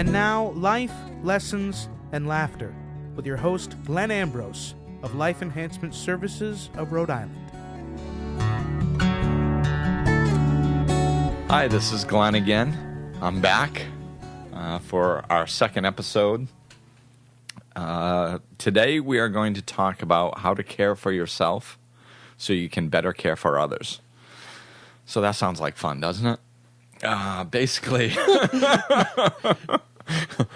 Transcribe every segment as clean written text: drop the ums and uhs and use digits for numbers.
And now, life, lessons, and laughter with your host, Glenn Ambrose of Life Enhancement Services of Rhode Island. Hi, this is Glenn again. I'm back for our second episode. Today we are going to talk about how to care for yourself so you can better care for others. So that sounds like fun, doesn't it? Basically,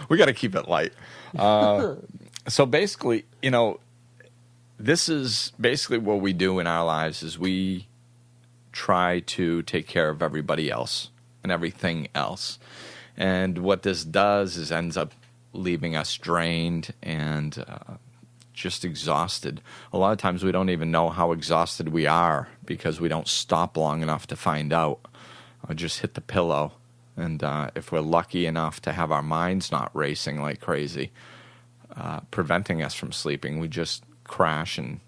we got to keep it light. So basically, this is basically what we do in our lives is we try to take care of everybody else and everything else. And what this does is ends up leaving us drained and just exhausted. A lot of times we don't even know how exhausted we are because we don't stop long enough to find out. Or just hit the pillow. And if we're lucky enough to have our minds not racing like crazy, preventing us from sleeping, we just crash and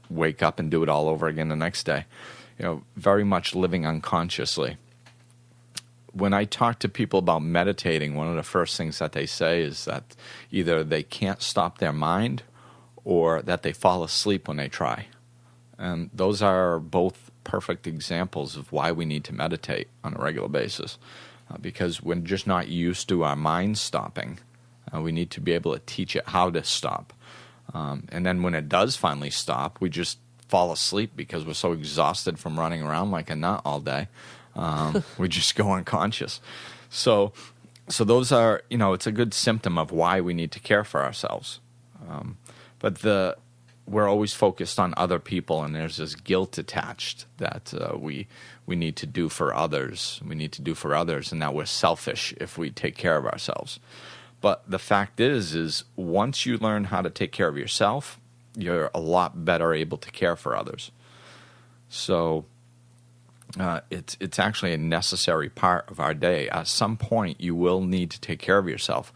wake up and do it all over again the next day. Very much living unconsciously. When I talk to people about meditating, one of the first things that they say is that either they can't stop their mind or that they fall asleep when they try. And those are both perfect examples of why we need to meditate on a regular basis, because we're just not used to our mind stopping. We need to be able to teach it how to stop. And then when it does finally stop, we just fall asleep because we're so exhausted from running around like a nut all day. We just go unconscious. So those are, it's a good symptom of why we need to care for ourselves. But we're always focused on other people, and there's this guilt attached that we need to do for others. We need to do for others, and that we're selfish if we take care of ourselves. But the fact is once you learn how to take care of yourself, you're a lot better able to care for others. So it's actually a necessary part of our day. At some point, you will need to take care of yourself.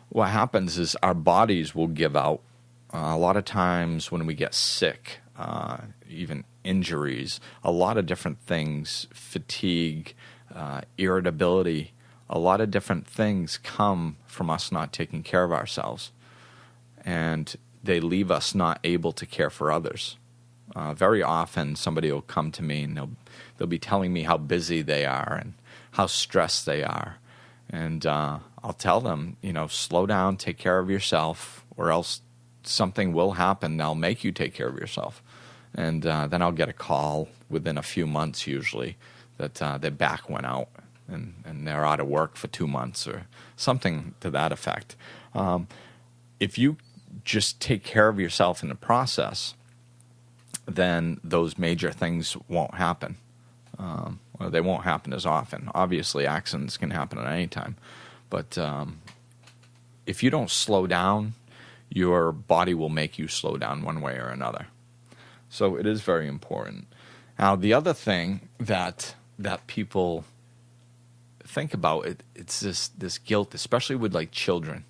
What happens is our bodies will give out. A lot of times when we get sick, even injuries, a lot of different things, fatigue, irritability, a lot of different things come from us not taking care of ourselves. And they leave us not able to care for others. Very often somebody will come to me and they'll be telling me how busy they are and how stressed they are. And I'll tell them, slow down, take care of yourself, or else something will happen that'll make you take care of yourself. And then I'll get a call within a few months usually that their back went out and they're out of work for 2 months or something to that effect. If you just take care of yourself in the process, then those major things won't happen. Or they won't happen as often. Obviously, accidents can happen at any time. But if you don't slow down, your body will make you slow down one way or another. So it is very important. Now, the other thing that people think about, it's this guilt, especially with like children,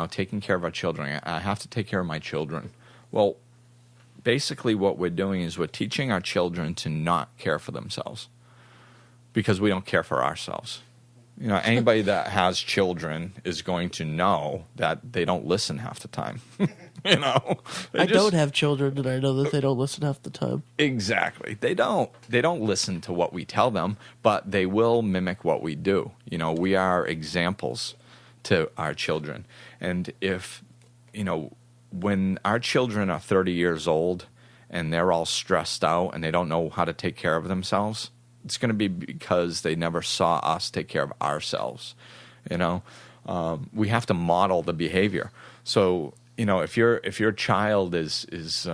taking care of our children. I have to take care of my children. Well, basically what we're doing is we're teaching our children to not care for themselves because we don't care for ourselves. Anybody that has children is going to know that they don't listen half the time. I don't have children, and I know that they don't listen half the time. Exactly. They don't listen to what we tell them, but they will mimic what we do. We are examples to our children. And if, when our children are 30 years old and they're all stressed out and they don't know how to take care of themselves, it's going to be because they never saw us take care of ourselves. We have to model the behavior. So, if your child is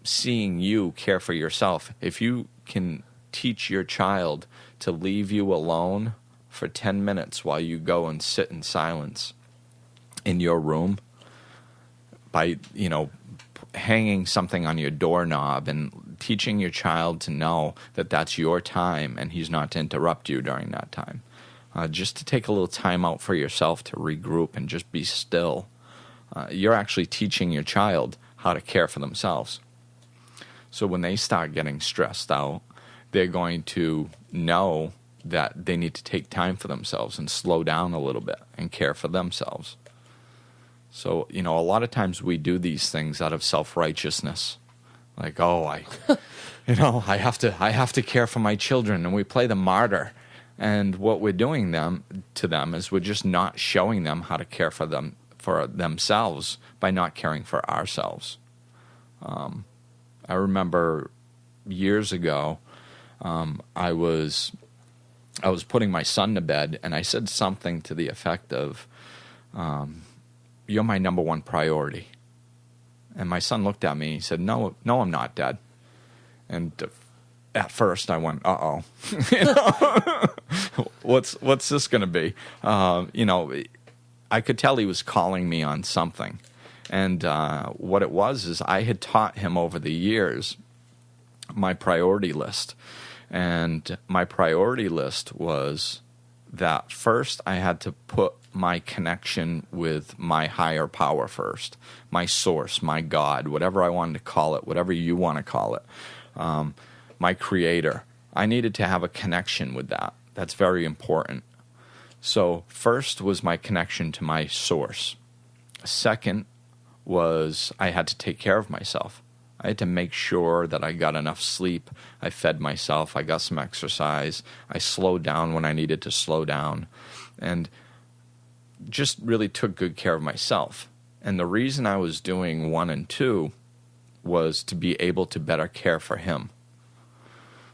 seeing you care for yourself, if you can teach your child to leave you alone for 10 minutes while you go and sit in silence in your room by, hanging something on your doorknob and teaching your child to know that that's your time and he's not to interrupt you during that time. Just to take a little time out for yourself to regroup and just be still. You're actually teaching your child how to care for themselves. So when they start getting stressed out, they're going to know that they need to take time for themselves and slow down a little bit and care for themselves. So, a lot of times we do these things out of self-righteousness. Like, I have to care for my children, and we play the martyr. And what we're doing to them is we're just not showing them how to care for themselves by not caring for ourselves. I remember years ago, I was putting my son to bed, and I said something to the effect of, "You're my number one priority." And my son looked at me and he said, No, I'm not, Dad. And at first I went, uh-oh. What's this going to be? I could tell he was calling me on something. And what it was is I had taught him over the years my priority list. And my priority list was that first I had to put my connection with my higher power first, my source, my God, whatever I wanted to call it, whatever you want to call it, my creator. I needed to have a connection with that. That's very important. So first was my connection to my source. Second was I had to take care of myself. I had to make sure that I got enough sleep, I fed myself, I got some exercise, I slowed down when I needed to slow down, and just really took good care of myself. And the reason I was doing 1 and 2 was to be able to better care for him.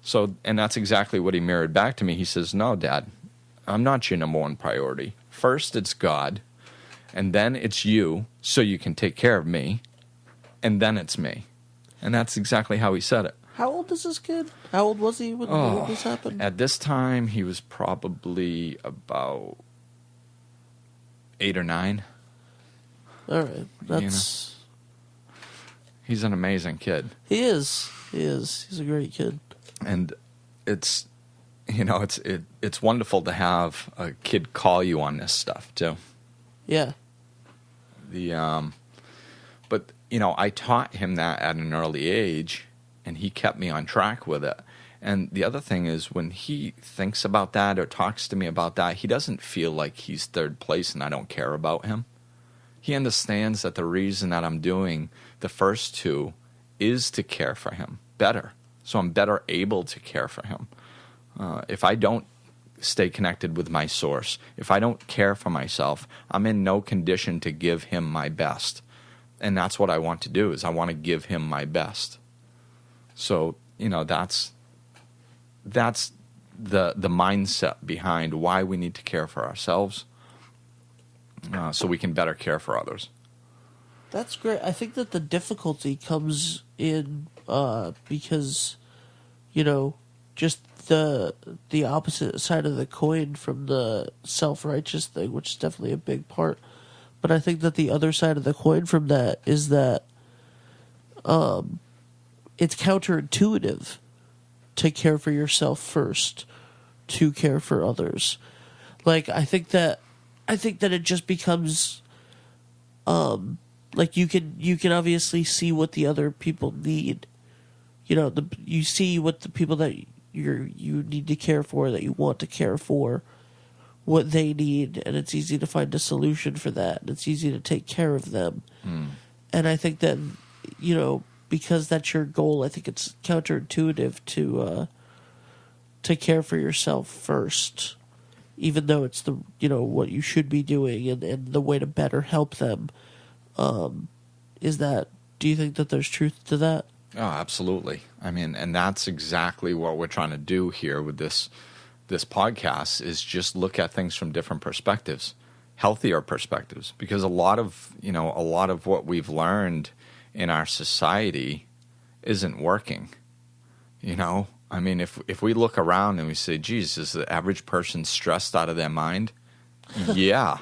So, and that's exactly what he mirrored back to me. He says, "No, Dad, I'm not your number one priority. First it's God, and then it's you, so you can take care of me, and then it's me." And that's exactly how he said it. How old is this kid? How old was he when this happened? At this time, he was probably about 8 or 9. All right. That's... He's an amazing kid. He is. He's a great kid. And it's wonderful to have a kid call you on this stuff, too. Yeah. But I taught him that at an early age, and he kept me on track with it. And the other thing is, when he thinks about that or talks to me about that, he doesn't feel like he's third place and I don't care about him. He understands that the reason that I'm doing the first 2 is to care for him better. So I'm better able to care for him. If I don't stay connected with my source, if I don't care for myself, I'm in no condition to give him my best. And that's what I want to do, is I want to give him my best. So, that's the mindset behind why we need to care for ourselves, so we can better care for others. That's great. I think that the difficulty comes in because, just the opposite side of the coin from the self-righteous thing, which is definitely a big part. But I think that the other side of the coin from that is that it's counterintuitive to care for yourself first, to care for others. Like, I think that it just becomes like you can obviously see what the other people need. You see what the people that you need to care for, that you want to care for, what they need, and it's easy to find a solution for that, and it's easy to take care of them. And I think that, because that's your goal, I think it's counterintuitive to care for yourself first, even though it's the what you should be doing and the way to better help them. Do you think that there's truth to that? Oh, absolutely. I mean, and that's exactly what we're trying to do here with this podcast, is just look at things from different perspectives, healthier perspectives, because a lot of what we've learned in our society isn't working. I mean, if we look around and we say, geez, is the average person stressed out of their mind? Yeah.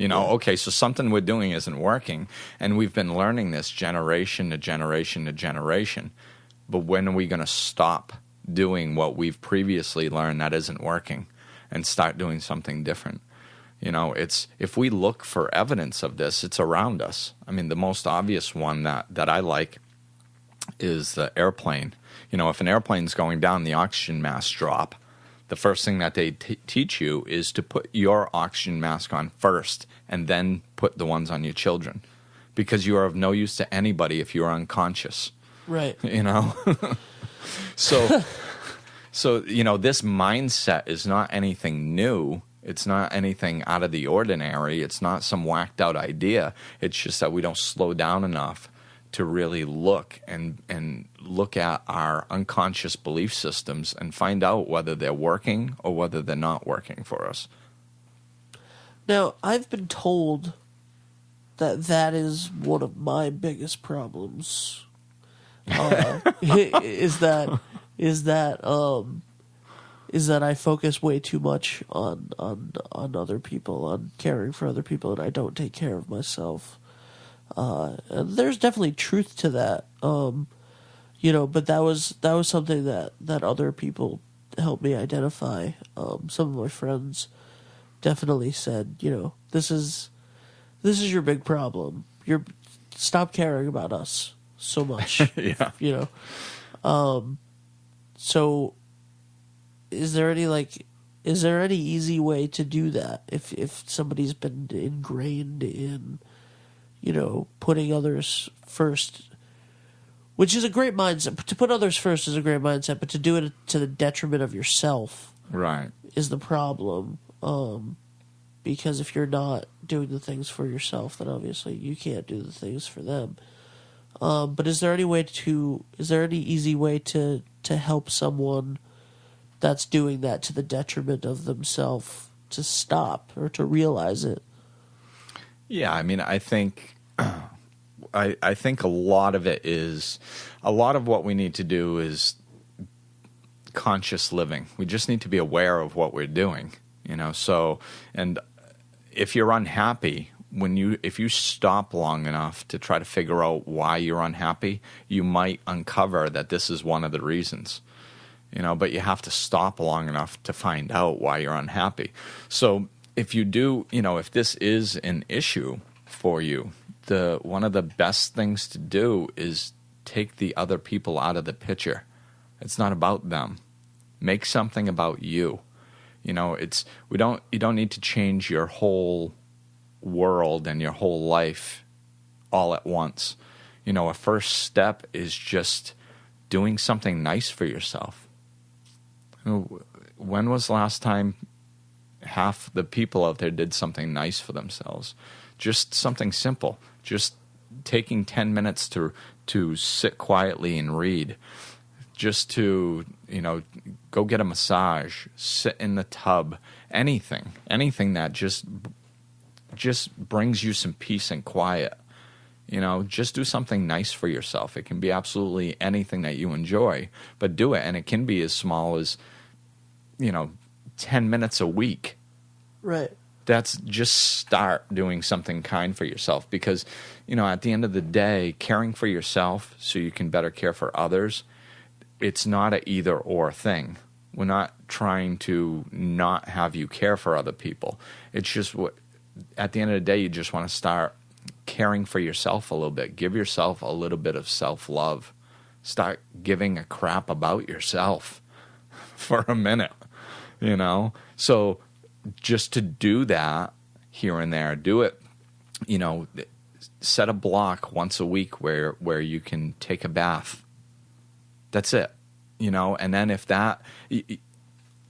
Okay, so something we're doing isn't working, and we've been learning this generation to generation to generation. But when are we going to stop doing what we've previously learned that isn't working and start doing something different? It's, if we look for evidence of this, it's around us. I mean, the most obvious one that I like is the airplane. If an airplane's going down, the oxygen masks drop, the first thing that they teach you is to put your oxygen mask on first and then put the ones on your children, because you are of no use to anybody if you are unconscious. Right. You know? So, this mindset is not anything new. It's not anything out of the ordinary. It's not some whacked out idea. It's just that we don't slow down enough to really look and look at our unconscious belief systems and find out whether they're working or whether they're not working for us. Now, I've been told that is one of my biggest problems. Is that I focus way too much on other people, on caring for other people, and I don't take care of myself. And there's definitely truth to that, but that was something that other people helped me identify. Some of my friends definitely said, this is your big problem. Stop caring about us so much. Yeah. So is there any easy way to do that if somebody's been ingrained in putting others first, which is a great mindset. To put others first is a great mindset, but to do it to the detriment of yourself, right, is the problem. Because if you're not doing the things for yourself, then obviously you can't do the things for them. But is there any easy way to help someone that's doing that to the detriment of themselves to stop or to realize it? Yeah, I mean, I think I think a lot of what we need to do is conscious living. We just need to be aware of what we're doing, So, and if you're unhappy, if you stop long enough to try to figure out why you're unhappy, you might uncover that this is one of the reasons. But you have to stop long enough to find out why you're unhappy. So if you do, if this is an issue for you, one of the best things to do is take the other people out of the picture. It's not about them. Make something about you. You don't need to change your whole world and your whole life all at once. A first step is just doing something nice for yourself. When was the last time half the people out there did something nice for themselves? Just something simple. Just taking 10 minutes to sit quietly and read. Just to, go get a massage, sit in the tub, anything that just brings you some peace and quiet. Just do something nice for yourself. It can be absolutely anything that you enjoy, but do it. And it can be as small as, 10 minutes a week. Right. That's just start doing something kind for yourself, because, at the end of the day, caring for yourself so you can better care for others, it's not an either or thing. We're not trying to not have you care for other people. It's just at the end of the day, you just want to start caring for yourself a little bit. Give yourself a little bit of self-love. Start giving a crap about yourself for a minute, So just to do that here and there, do it, set a block once a week where you can take a bath. That's it, and then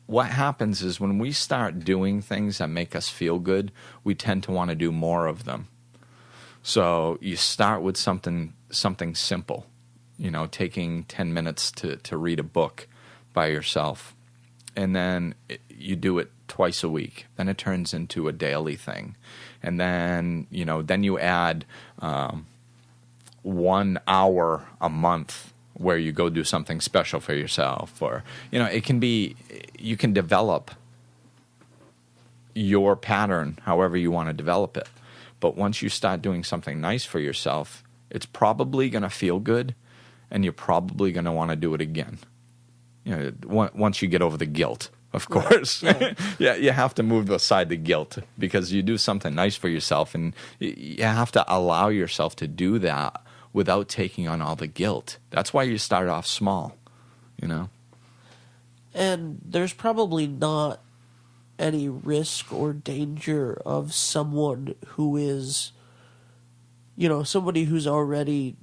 what happens is when we start doing things that make us feel good, we tend to want to do more of them. So you start with something simple, taking 10 minutes to read a book by yourself. And then you do it twice a week. Then it turns into a daily thing. And then, then you add 1 hour a month where you go do something special for yourself. Or, it can be, you can develop your pattern however you want to develop it. But once you start doing something nice for yourself, it's probably going to feel good, and you're probably going to want to do it again. Once you get over the guilt, of course. Right. Yeah, you have to move aside the guilt, because you do something nice for yourself, and you have to allow yourself to do that without taking on all the guilt. That's why you start off small, And there's probably not any risk or danger of someone who is, somebody who's already,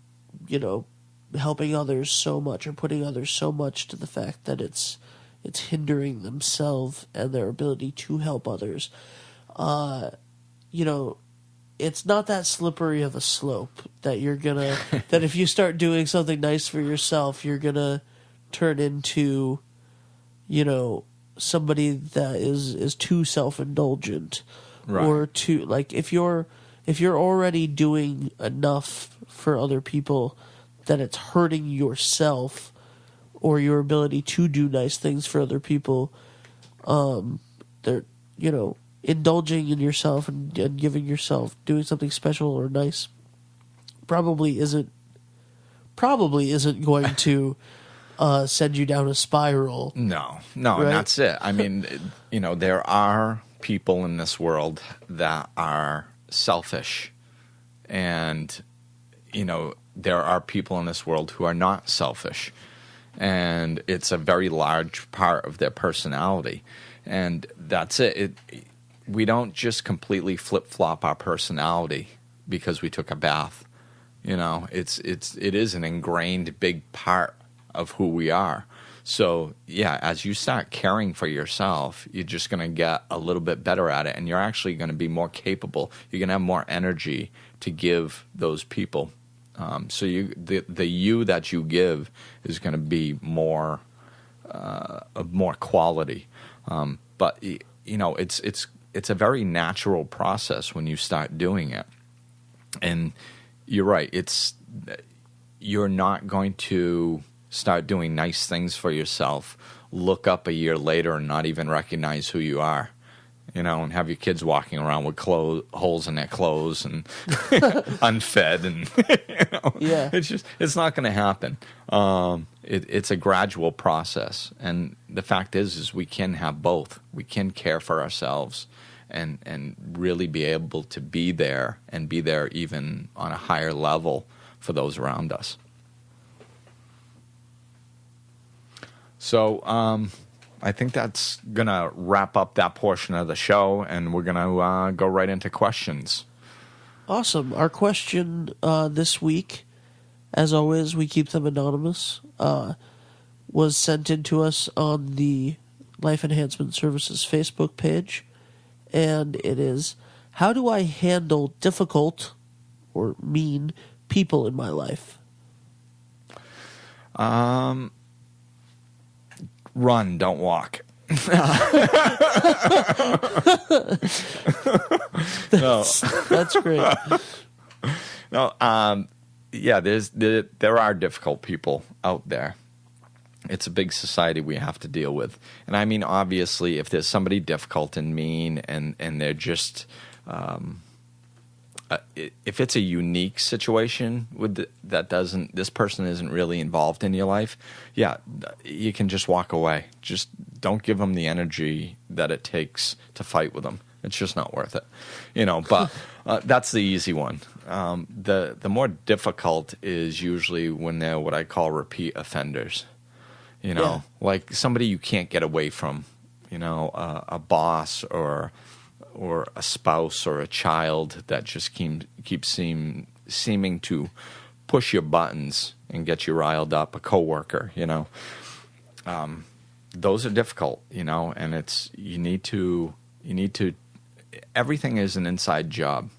helping others so much or putting others so much to the fact that it's hindering themselves and their ability to help others. It's not that slippery of a slope that you're gonna that if you start doing something nice for yourself, you're gonna turn into, somebody that is too self-indulgent, Right. or too, like, if you're already doing enough for other people that it's hurting yourself or your ability to do nice things for other people, they're, indulging in yourself and giving yourself, doing something special or nice probably isn't going to send you down a spiral. No, Right? and that's it. I mean, there are people in this world that are selfish, and there are people in this world who are not selfish, and it's a very large part of their personality, and that's it. We don't just completely flip-flop our personality because we took a bath. It is an ingrained big part of who we are. So, yeah, as you start caring for yourself, you're just going to get a little bit better at it, and you're actually going to be more capable. You're going to have more energy to give those people. So the you that you give is going to be more of more quality. But it's a very natural process when you start doing it. And you're right. You're not going to start doing nice things for yourself, look up a year later and not even recognize who you are, and have your kids walking around with holes in their clothes and unfed, and Yeah. it's not going to happen. It's a gradual process, and the fact is we can have both. We can care for ourselves and really be able to be there, and be there even on a higher level for those around us. So I think that's going to wrap up that portion of the show, and we're going to go right into questions. Awesome. Our question this week, as always, we keep them anonymous, was sent in to us on the Life Enhancement Services Facebook page, and it is, how do I handle difficult or mean people in my life? Run, don't walk. No. That's great. No, yeah, there are difficult people out there. It's a big society we have to deal with. And I mean, obviously, if there's somebody difficult and mean and they're just if it's a unique situation with this person isn't really involved in your life, yeah, you can just walk away. Just don't give them the energy that it takes to fight with them. It's just not worth it, But that's the easy one. The more difficult is usually when they're what I call repeat offenders. Yeah. Like somebody you can't get away from. A boss or a spouse or a child that just keeps seeming to push your buttons and get you riled up. A coworker, those are difficult, and it's you need to. Everything is an inside job.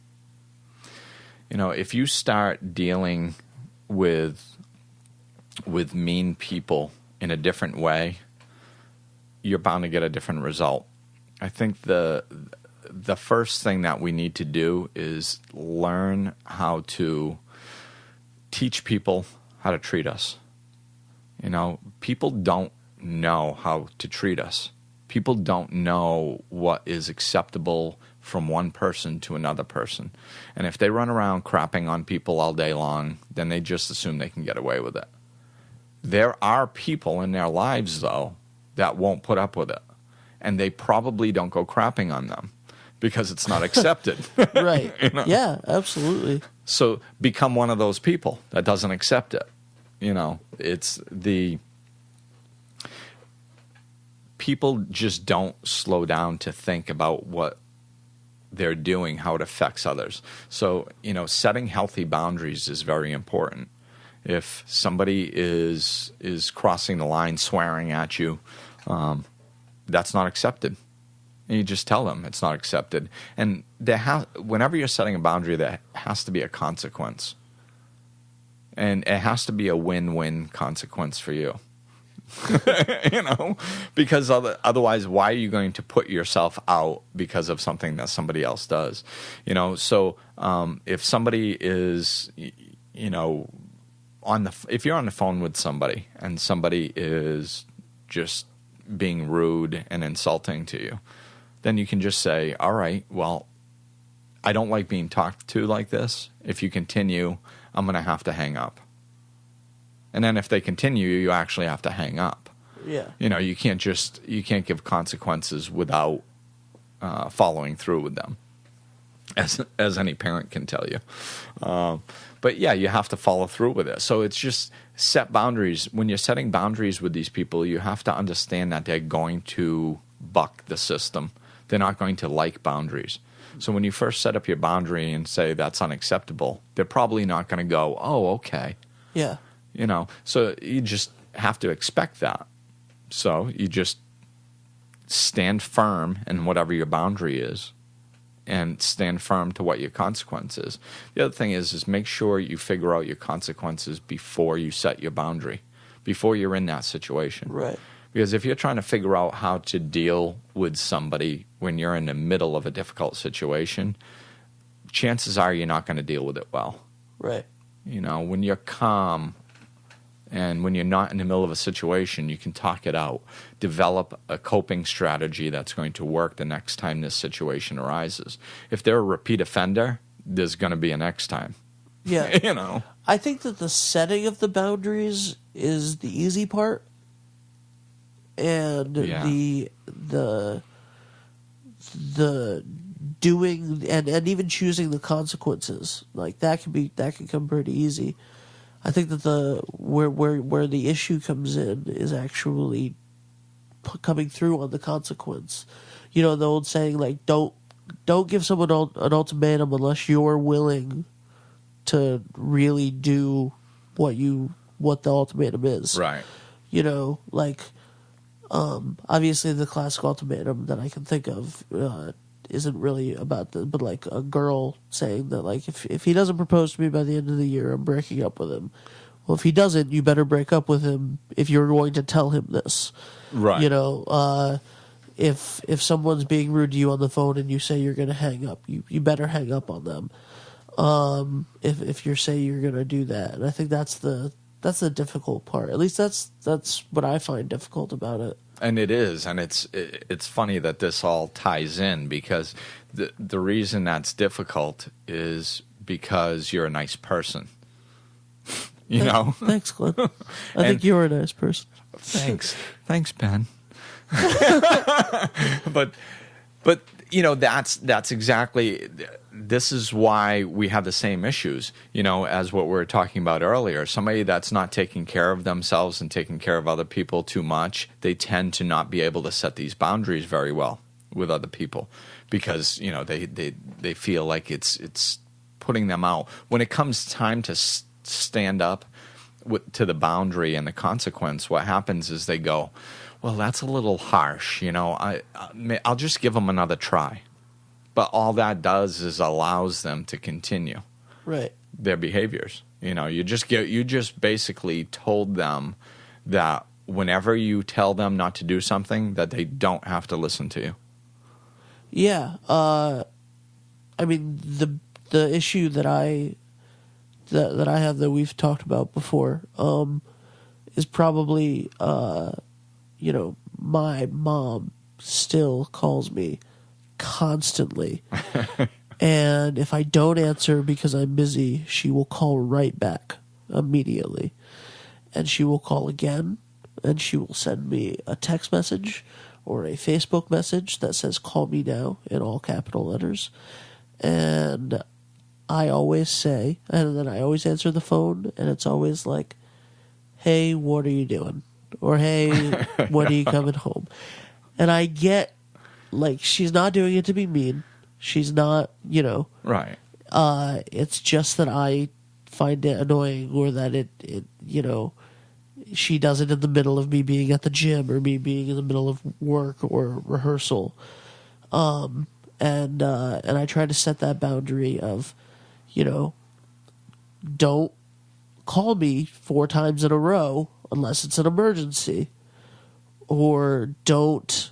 If you start dealing with mean people in a different way, you're bound to get a different result. I think the first thing that we need to do is learn how to teach people how to treat us. People don't know how to treat us. People don't know what is acceptable from one person to another person. And if they run around crapping on people all day long, then they just assume they can get away with it. There are people in their lives, though, that won't put up with it. And they probably don't go crapping on them because it's not accepted. Right. Yeah, absolutely. So become one of those people that doesn't accept it. It's people just don't slow down to think about what they're doing, how it affects others. So, setting healthy boundaries is very important. If somebody is crossing the line, swearing at you, that's not accepted. And you just tell them it's not accepted. And whenever you're setting a boundary, there has to be a consequence. And it has to be a win-win consequence for you. Because otherwise, why are you going to put yourself out because of something that somebody else does? So if somebody is, if you're on the phone with somebody and somebody is just being rude and insulting to you, then you can just say, all right, well, I don't like being talked to like this. If you continue, I'm going to have to hang up. And then if they continue, you actually have to hang up. Yeah. You can't give consequences without following through with them, as any parent can tell you. But yeah, you have to follow through with it. So it's just set boundaries. When you're setting boundaries with these people, you have to understand that they're going to buck the system. They're not going to like boundaries. So when you first set up your boundary and say that's unacceptable, they're probably not going to go, oh, okay. Yeah. So you just have to expect that. So you just stand firm in whatever your boundary is and stand firm to what your consequence is. The other thing is make sure you figure out your consequences before you set your boundary, before you're in that situation. Right. Because if you're trying to figure out how to deal with somebody when you're in the middle of a difficult situation, chances are you're not going to deal with it well. Right. When you're calm and when you're not in the middle of a situation, you can talk it out. Develop a coping strategy that's going to work the next time this situation arises. If they're a repeat offender, there's going to be a next time. Yeah. I think that the setting of the boundaries is the easy part. And the doing and even choosing the consequences, like that can come pretty easy. I think that where the issue comes in is actually coming through on the consequence. The old saying, like, don't give someone an ultimatum unless you're willing to really do what the ultimatum is. Right. Obviously the classic ultimatum that I can think of isn't really about this, but like a girl saying that, like, if he doesn't propose to me by the end of the year, I'm breaking up with him. Well, if he doesn't, you better break up with him if you're going to tell him this. Right. If someone's being rude to you on the phone and you say you're going to hang up, you better hang up on them. If you say you're going to do that, and I think that's the difficult part. At least that's what I find difficult about it. And it is, and it's funny that this all ties in, because the reason that's difficult is because you're a nice person. Thanks, Glenn. I think you're a nice person. Thanks, Ben. but that's exactly. This is why we have the same issues, as what we were talking about earlier. Somebody that's not taking care of themselves and taking care of other people too much, they tend to not be able to set these boundaries very well with other people, because they feel like it's putting them out. When it comes time to stand up to the boundary and the consequence, what happens is they go, well, that's a little harsh. I'll just give them another try. But all that does is allows them to continue their behaviors. You just basically told them that whenever you tell them not to do something, that they don't have to listen to you. Yeah. I mean, the issue that I have that we've talked about before is probably my mom still calls me constantly. And if I don't answer because I'm busy, she will call right back immediately. And she will call again, and she will send me a text message or a Facebook message that says "call me now" in all capital letters. And I always say, and then I always answer the phone, and it's always like, "Hey, what are you doing?" Or "Hey, when are you coming home?" And I get, like, she's not doing it to be mean. She's not, Right. It's just that I find it annoying, or that it she does it in the middle of me being at the gym or me being in the middle of work or rehearsal. And I try to set that boundary of, don't call me 4 times in a row unless it's an emergency, or don't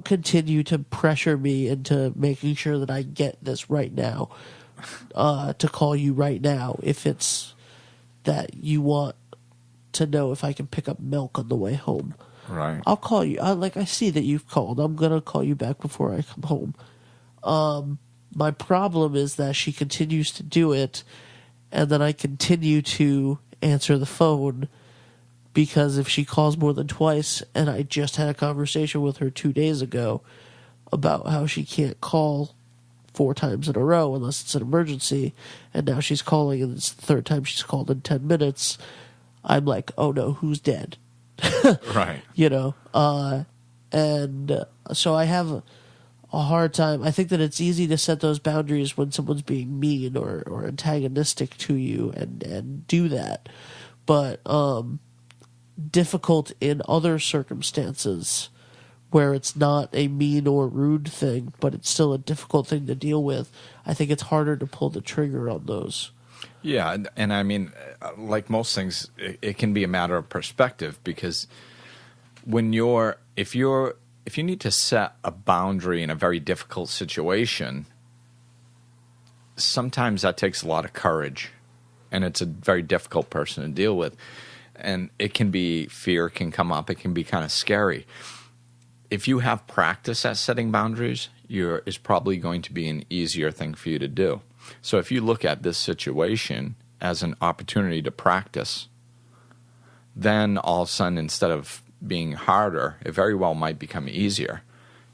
continue to pressure me into making sure that I get this right now, to call you right now if it's that you want to know if I can pick up milk on the way home. Right. I'll call you. I see that you've called. I'm going to call you back before I come home. My problem is that she continues to do it, and then I continue to answer the phone, because if she calls more than twice, and I just had a conversation with her 2 days ago about how she can't call 4 times in a row unless it's an emergency, and now she's calling, and it's the 3rd time she's called in 10 minutes, I'm like, oh no, who's dead? Right. And so I have a hard time. I think that it's easy to set those boundaries when someone's being mean or antagonistic to you and do that. But difficult in other circumstances where it's not a mean or rude thing, but it's still a difficult thing to deal with. I think it's harder to pull the trigger on those. Yeah, and I mean, like most things, it can be a matter of perspective, because if you need to set a boundary in a very difficult situation, sometimes that takes a lot of courage, and it's a very difficult person to deal with, and fear can come up. It can be kind of scary. If you have practice at setting boundaries, it's probably going to be an easier thing for you to do. So if you look at this situation as an opportunity to practice, then all of a sudden, instead of being harder, it very well might become easier.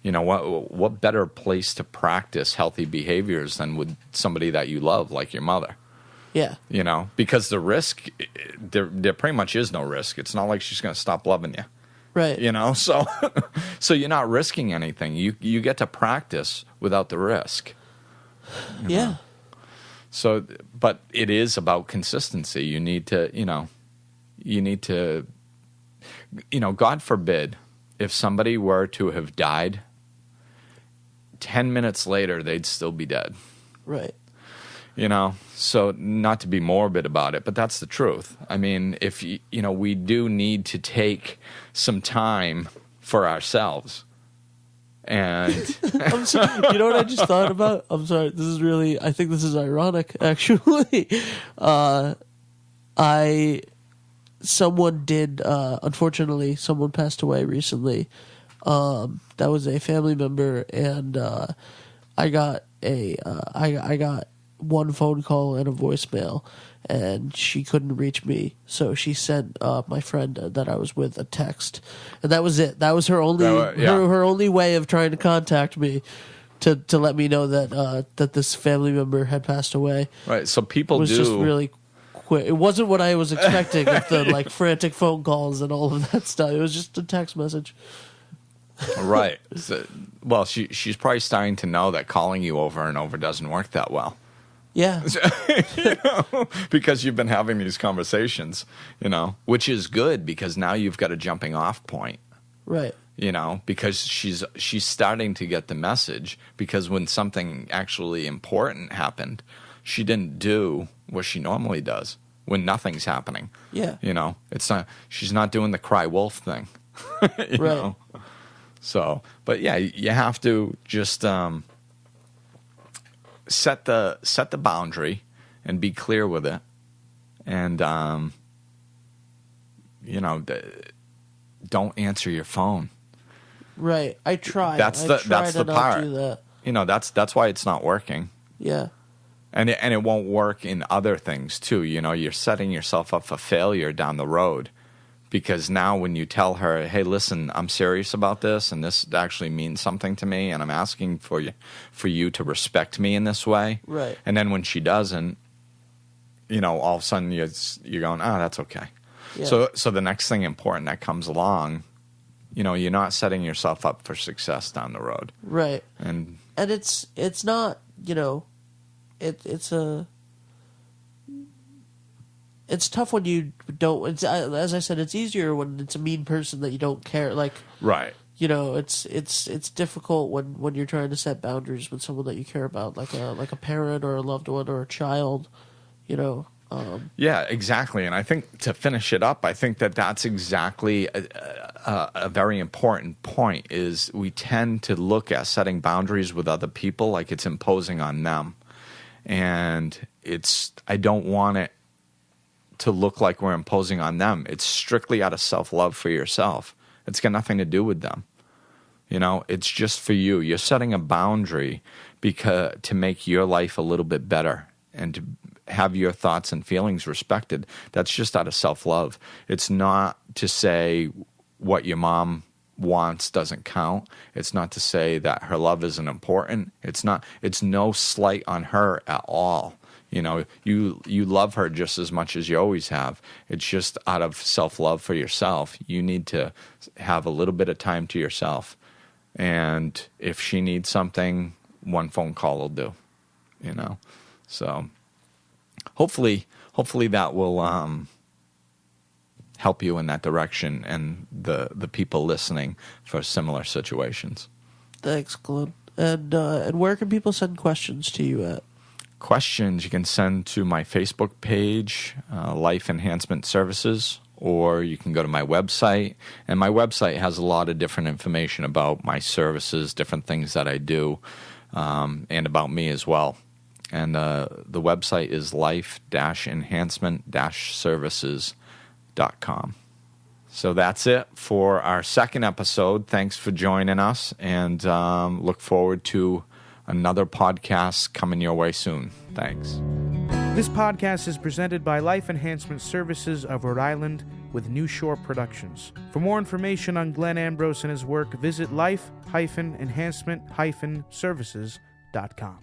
What better place to practice healthy behaviors than with somebody that you love, like your mother? Yeah. Because the risk, there pretty much is no risk. It's not like she's going to stop loving you. Right. So so you're not risking anything. You get to practice without the risk. Yeah. So, but it is about consistency. You need to, God forbid, if somebody were to have died, 10 minutes later, they'd still be dead. Right. So not to be morbid about it, but that's the truth. I mean, if we do need to take some time for ourselves. And I'm sorry, you know what I just thought about? I'm sorry. I think this is ironic, actually. Unfortunately, someone passed away recently. That was a family member, and I got one phone call and a voicemail, and she couldn't reach me, so she sent my friend that I was with a text, and that was it. That was her only her only way of trying to contact me, to let me know that this family member had passed away. Right. So people it was just really quick. It wasn't what I was expecting with the frantic phone calls and all of that stuff. It was just a text message. Right. Well, she's probably starting to know that calling you over and over doesn't work that well. Yeah. Because you've been having these conversations, which is good, because now you've got a jumping off point. Right. Because she's starting to get the message, because when something actually important happened, she didn't do what she normally does when nothing's happening. Yeah. She's not doing the cry wolf thing. you right. know? So, but yeah, you have to just set the boundary and be clear with it, and don't answer your phone. Right, I try. That's the part. Do that. That's why it's not working. Yeah, and it won't work in other things too. You're setting yourself up for failure down the road, because now when you tell her, "Hey, listen, I'm serious about this, and this actually means something to me, and I'm asking for you to respect me in this way," right? And then when she doesn't, all of a sudden you're going, "Oh, that's okay." Yeah. So the next thing important that comes along, you're not setting yourself up for success down the road. Right. And it's not, it's tough when you don't. It's, as I said, it's easier when it's a mean person that you don't care. Like, right. It's difficult when you're trying to set boundaries with someone that you care about, like a parent or a loved one or a child. Yeah, exactly. And I think to finish it up, I think that's exactly a very important point. Is we tend to look at setting boundaries with other people like it's imposing on them, and I don't want it to look like we're imposing on them. It's strictly out of self-love for yourself. It's got nothing to do with them. It's just for you. You're setting a boundary to make your life a little bit better and to have your thoughts and feelings respected. That's just out of self-love. It's not to say what your mom wants doesn't count. It's not to say that her love isn't important. It's no slight on her at all. You love her just as much as you always have. It's just out of self-love for yourself. You need to have a little bit of time to yourself. And if she needs something, one phone call will do. So hopefully that will help you in that direction, and the people listening for similar situations. Thanks, Glenn. And where can people send questions to you at? Questions you can send to my Facebook page, Life Enhancement Services, or you can go to my website. And my website has a lot of different information about my services, different things that I do, and about me as well. And the website is life-enhancement-services.com. So that's it for our second episode. Thanks for joining us, and look forward to another podcast coming your way soon. Thanks. This podcast is presented by Life Enhancement Services of Rhode Island with New Shore Productions. For more information on Glenn Ambrose and his work, visit life-enhancement-services.com.